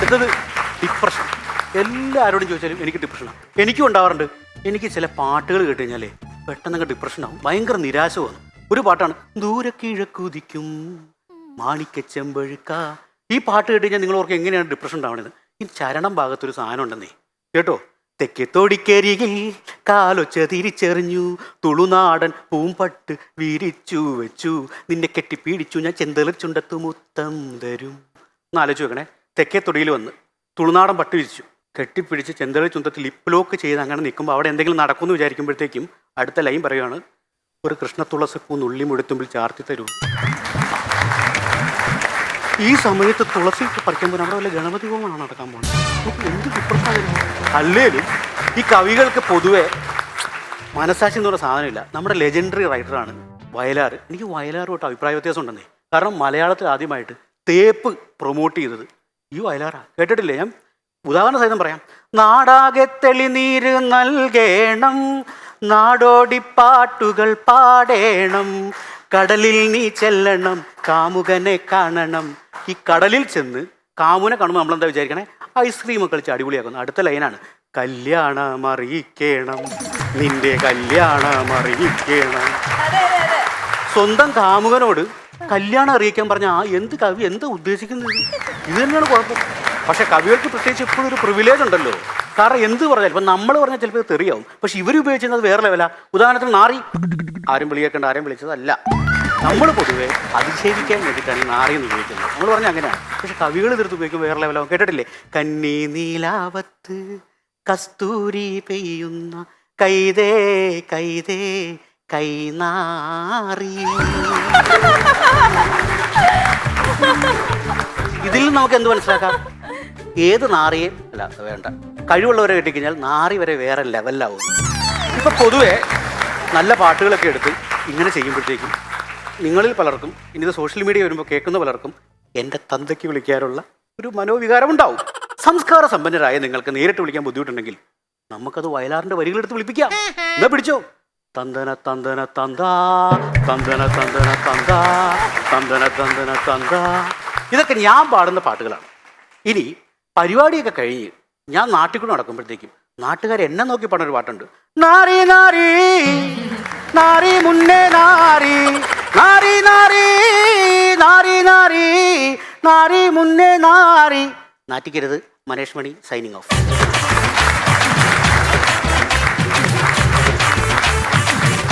അടുത്തത് ഡിപ്രഷൻ. എല്ലാവരോടും ചോദിച്ചാലും എനിക്ക് ഡിപ്രഷനാണ്. എനിക്കും ഉണ്ടാവാറുണ്ട്. എനിക്ക് ചില പാട്ടുകൾ കേട്ട് കഴിഞ്ഞാലേ പെട്ടെന്നങ്ങ് ഡിപ്രഷനാവും, ഭയങ്കര നിരാശ തോന്നും. ഒരു പാട്ടാണ് ദൂരെ കിഴക്കുദിക്കും മാണിക്ക ചെമ്പഴുക്ക. ഈ പാട്ട് കേട്ട് കഴിഞ്ഞാൽ നിങ്ങൾ ഓർക്ക് എങ്ങനെയാണ് ഡിപ്രഷൻ ഉണ്ടാവുന്നത്? ഈ ചരണം ഭാഗത്തൊരു സാധനം ഉണ്ടെന്നേ കേട്ടോ. തെക്കേ തൊടിക്കരികിൽ കാലൊച്ച തിരിച്ചെറിഞ്ഞു തുളുനാടൻ പൂമ്പട്ട് വിരിച്ചു വെച്ചു നിന്നെ കെട്ടിപ്പിടിച്ചു ഞാൻ ചെന്തളിർ ചുണ്ടത്തു മുത്തം തരും. ഒന്ന് ആലോചിച്ച് വെക്കണേ. തെക്കേ തൊടിയിൽ വന്ന് തുളുനാടൻ പട്ട് വിരിച്ചു കെട്ടിപ്പിടിച്ച് ചെന്തളിർ ചുണ്ടത്തിൽ ലിപ്പ് ലോക്ക് ചെയ്ത് അങ്ങനെ നിൽക്കുമ്പോൾ അവിടെ എന്തെങ്കിലും നടക്കുമെന്ന് വിചാരിക്കുമ്പോഴത്തേക്കും അടുത്ത ലൈൻ പറയുകയാണ്, ഒരു കൃഷ്ണത്തുളസിപ്പൂ നുള്ളി മുഴുത്തുമ്പിൽ ചാർത്തി തരൂ. ഈ സമയത്ത് തുളസി പറിക്കാൻ പോലും അവിടെ വല്ല ഗണപതി ഹോമമാണ് നടക്കാൻ പോകുന്നത്. നമുക്ക് എന്ത് ഡിപ്രഷനാണ്. അല്ലേലും ഈ കവികൾക്ക് പൊതുവെ മനസാക്ഷി എന്ന് പറഞ്ഞ സാധനമില്ല. നമ്മുടെ ലെജൻഡറി റൈറ്ററാണ് വയലാർ. എനിക്ക് വയലാറുമായിട്ട് അഭിപ്രായ വ്യത്യാസം ഉണ്ടെന്നേ. കാരണം മലയാളത്തിൽ ആദ്യമായിട്ട് തേപ്പ് പ്രൊമോട്ട് ചെയ്തത് ഈ വയലാറാണ്. കേട്ടിട്ടില്ലേ? ഞാൻ ഉദാഹരണ സഹിതം പറയാം. നാടാകെ തെളിനീര് നൽകേണം നാടോടിപ്പാട്ടുകൾ പാടേണം കടലിൽ നീ ചെല്ലണം കാമുകനെ കാണണം. ഈ കടലിൽ ചെന്ന് കാമുനെ കാണുമ്പോൾ നമ്മളെന്താ വിചാരിക്കണേ? ഐസ്ക്രീം കളിച്ച് അടിപൊളിയാക്കുന്നു. അടുത്ത ലൈനാണ്, കല്യാണം അറിയിക്കണം നിന്റെ കല്യാണം അറിയിക്കണം. സ്വന്തം കാമുകനോട് കല്യാണം അറിയിക്കാൻ പറഞ്ഞാൽ എന്ത് കവി എന്താ ഉദ്ദേശിക്കുന്നത്? ഇത് തന്നെയാണ് കുഴപ്പം. പക്ഷെ കവികൾക്ക് പ്രത്യേകിച്ച് എപ്പോഴും ഒരു പ്രിവിലേജ് ഉണ്ടല്ലോ. കാരണം എന്ത് പറഞ്ഞാൽ ഇപ്പം നമ്മൾ പറഞ്ഞാൽ ചിലപ്പോൾ തെറിയാവും, പക്ഷെ ഇവർ ഉപയോഗിക്കുന്നത് വേറെ ലെവലാ. ഉദാഹരണത്തിന് നാറി, ആരും വിളിയേക്കേണ്ട, ആരെയും വിളിച്ചതല്ല. നമ്മൾ പൊതുവെ അധിക്ഷേപിക്കാൻ വേണ്ടിയിട്ടാണ് ഈ നാറി എന്ന് ഉപയോഗിക്കുന്നത്. നമ്മൾ പറഞ്ഞാൽ അങ്ങനെയാണ്. പക്ഷെ കവികൾ തീർത്ത് ഉപയോഗിക്കും വേറെ ലെവലാവും. കേട്ടിട്ടില്ലേ? കന്നി നീലാവത്ത് കസ്തൂരി പെയ്യുന്ന കൈതേ കൈതേ കൈനാറി. ഇതിൽ നമുക്ക് എന്ത് മനസ്സിലാക്കാം? ഏത് നാറിയെ അല്ല വേണ്ട, കഴിവുള്ളവരെ കിട്ടിക്കഴിഞ്ഞാൽ നാറി വരെ വേറെ ലെവലിലാവും. ഇപ്പം പൊതുവെ നല്ല പാട്ടുകളൊക്കെ എടുത്ത് ഇങ്ങനെ ചെയ്യുമ്പോഴത്തേക്കും നിങ്ങളിൽ പലർക്കും ഇനിത് സോഷ്യൽ മീഡിയ വരുമ്പോൾ കേൾക്കുന്ന പലർക്കും എൻ്റെ തന്തയ്ക്ക് വിളിക്കാനുള്ള ഒരു മനോവികാരം ഉണ്ടാവും. സംസ്കാര സമ്പന്നരായ നിങ്ങൾക്ക് നേരിട്ട് വിളിക്കാൻ ബുദ്ധിമുട്ടുണ്ടെങ്കിൽ നമുക്കത് വയലാറിൻ്റെ വരികളെടുത്ത് വിളിപ്പിക്കാം. എന്നാ പിടിച്ചോ. തന്തന തന്തന തന്താ തന്തന തന്തന തന്താ തന്തന തന്തന തന്താ. ഇതൊക്കെ ഞാൻ പാടുന്ന പാട്ടുകളാണ്. ഇനി പരിപാടിയൊക്കെ കഴിഞ്ഞ് ഞാൻ നാട്ടിൽ കൂടെ നടക്കുമ്പോഴത്തേക്കും നാട്ടുകാർ എന്നെ നോക്കി പാടുന്നൊരു പാട്ടുണ്ട്. നാരി നാരി നാരി മുന്നേ നാരി നാരി നാരി നാരി നാരി നാരി മുന്നേ നാരി. നാറ്റിക്കരുത്. മനേഷ് മണി സൈനിങ് ഓഫ്.